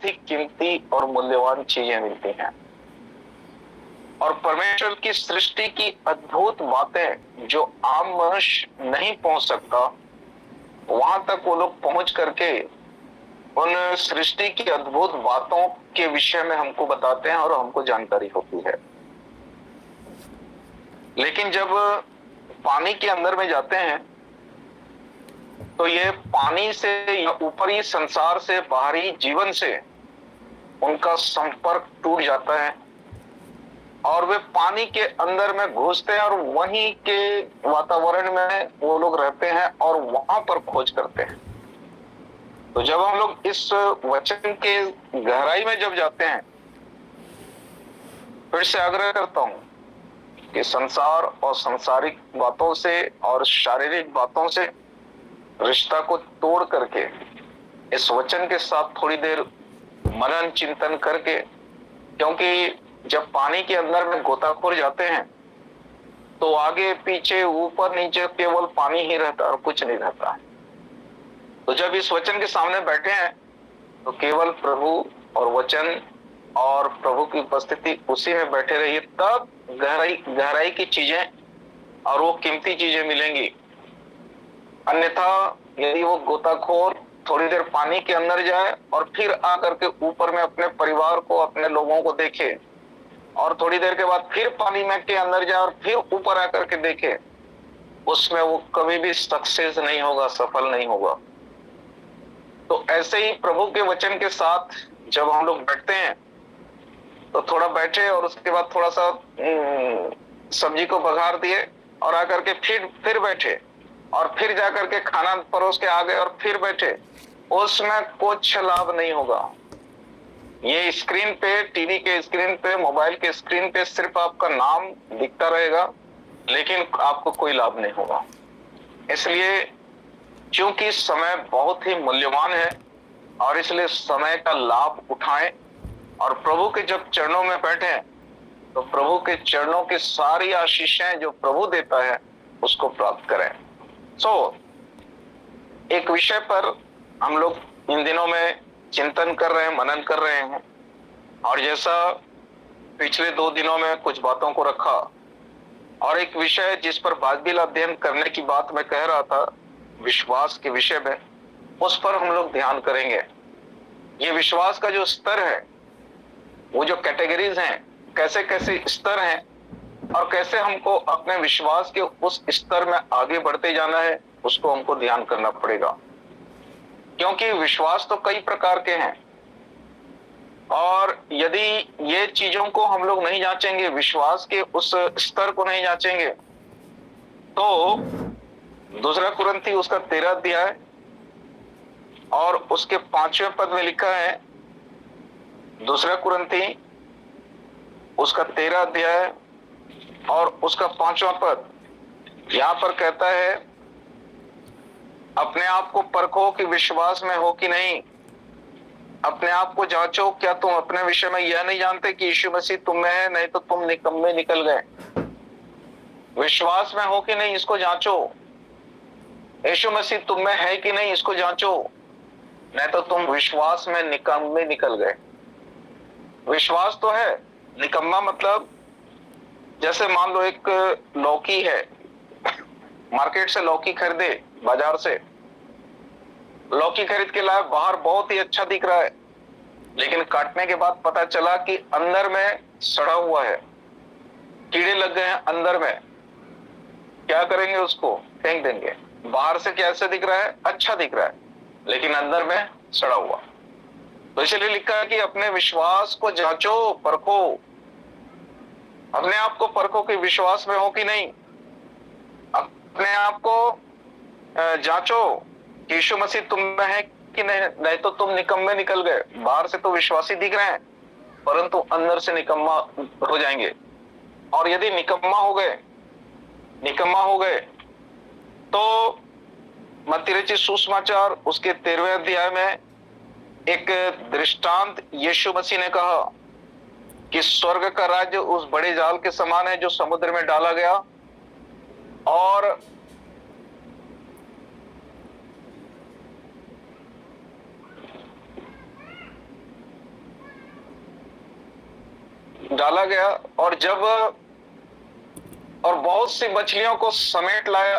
बहुत ही कीमती और मूल्यवान चीजें मिलती हैं। और परमेश्वर की सृष्टि की अद्भुत बातें जो आम मनुष्य नहीं पहुंच सकता, वहां तक वो लोग पहुंच करके उन सृष्टि की अद्भुत बातों के विषय में हमको बताते हैं और हमको जानकारी होती है। लेकिन जब पानी के अंदर में जाते हैं तो ये पानी से या ऊपरी संसार से, बाहरी जीवन से उनका संपर्क टूट जाता है और वे पानी के अंदर में घुसते हैं और वहीं के वातावरण में वो लोग रहते हैं और वहां पर खोज करते हैं। तो जब हम लोग इस वचन के गहराई में जब जाते हैं, फिर से आग्रह करता हूं कि संसार और सांसारिक बातों से और शारीरिक बातों से रिश्ता को तोड़ करके इस वचन के साथ थोड़ी देर मनन चिंतन करके, क्योंकि जब पानी के अंदर में गोताखोर जाते हैं तो आगे पीछे ऊपर नीचे केवल पानी ही रहता और कुछ नहीं रहता। तो जब इस वचन के सामने बैठे हैं तो केवल प्रभु और वचन और प्रभु की उपस्थिति उसी में बैठे रहिए, तब गहराई की चीजें और वो कीमती चीजें मिलेंगी। अन्यथा यदि वो गोताखोर थोड़ी देर पानी के अंदर जाए और फिर आकर के ऊपर में अपने परिवार को, अपने लोगों को देखे और थोड़ी देर के बाद फिर पानी में के अंदर जाए और फिर ऊपर आकर के देखे, उसमें वो कभी भी सक्सेस नहीं होगा, सफल नहीं होगा। तो ऐसे ही प्रभु के वचन के साथ जब हम लोग बैठते हैं तो थोड़ा बैठे और उसके बाद थोड़ा सा सब्जी को बघार दिए और आकर के फिर बैठे और फिर जाकर के खाना परोस के आ गए और फिर बैठे, उसमें कुछ लाभ नहीं होगा। ये स्क्रीन पे, टीवी के स्क्रीन पे, मोबाइल के स्क्रीन पे सिर्फ आपका नाम दिखता रहेगा, लेकिन आपको कोई लाभ नहीं होगा। इसलिए क्योंकि समय बहुत ही मूल्यवान है और इसलिए समय का लाभ उठाएं और प्रभु के जब चरणों में बैठे तो प्रभु के चरणों की सारी आशीषें जो प्रभु देता है उसको प्राप्त करें। एक विषय पर हम लोग इन दिनों में चिंतन कर रहे हैं, मनन कर रहे हैं, और जैसा पिछले 2 दिनों में कुछ बातों को रखा और एक विषय जिस पर बाइबल अध्ययन करने की बात मैं कह रहा था, विश्वास के विषय में, उस पर हम लोग ध्यान करेंगे। ये विश्वास का जो स्तर है, वो जो कैटेगरीज हैं, कैसे कैसे स्तर हैं और कैसे हमको अपने विश्वास के उस स्तर में आगे बढ़ते जाना है, उसको हमको ध्यान करना पड़ेगा। क्योंकि विश्वास तो कई प्रकार के हैं और यदि ये चीजों को हम लोग नहीं जांचेंगे, विश्वास के उस स्तर को नहीं जांचेंगे, तो 2 कुरिन्थी उसका 13 अध्याय और उसके 5वें पद में लिखा है, 2 कुरिन्थी उसका 13 अध्याय और उसका 5वां पद, यहां पर कहता है, अपने आप को परखो कि विश्वास में हो कि नहीं, अपने आप को जांचो, क्या तुम अपने विषय में यह नहीं जानते कि यीशु मसीह तुम में है, नहीं तो तुम निकम्मे निकल गए। विश्वास में हो कि नहीं, इसको जांचो। यीशु मसीह तुम में है कि नहीं, इसको जांचो, नहीं तो तुम विश्वास में निकम्मे निकल गए। विश्वास तो है, निकम्मा मतलब जैसे मान लो एक लौकी है, मार्केट से लौकी खरीदे, बाजार से लौकी खरीद के लाए, बाहर बहुत ही अच्छा दिख रहा है, लेकिन काटने के बाद पता चला कि अंदर में सड़ा हुआ है, कीड़े लग गए हैं अंदर में। क्या करेंगे? उसको फेंक देंगे। बाहर से कैसे दिख रहा है? अच्छा दिख रहा है, लेकिन अंदर में सड़ा हुआ। तो इसलिए लिखा है कि अपने विश्वास को जांचो, परखो, अपने आप को परखो कि विश्वास में हो कि नहीं। अपने आप को जांचो कि यीशु मसीह तुम में है कि नहीं तो तुम निकम्मे निकल गए। बाहर से तो विश्वासी दिख रहे हैं, परंतु अंदर से निकम्मा हो जाएंगे। और यदि निकम्मा हो गए तो मत्ती रचित सुसमाचार उसके 13वें अध्याय में एक दृष्टांत यीशु मसीह ने कहा कि स्वर्ग का राज्य उस बड़े जाल के समान है जो समुद्र में डाला गया और डाला गया और जब और बहुत सी मछलियों को समेट लाया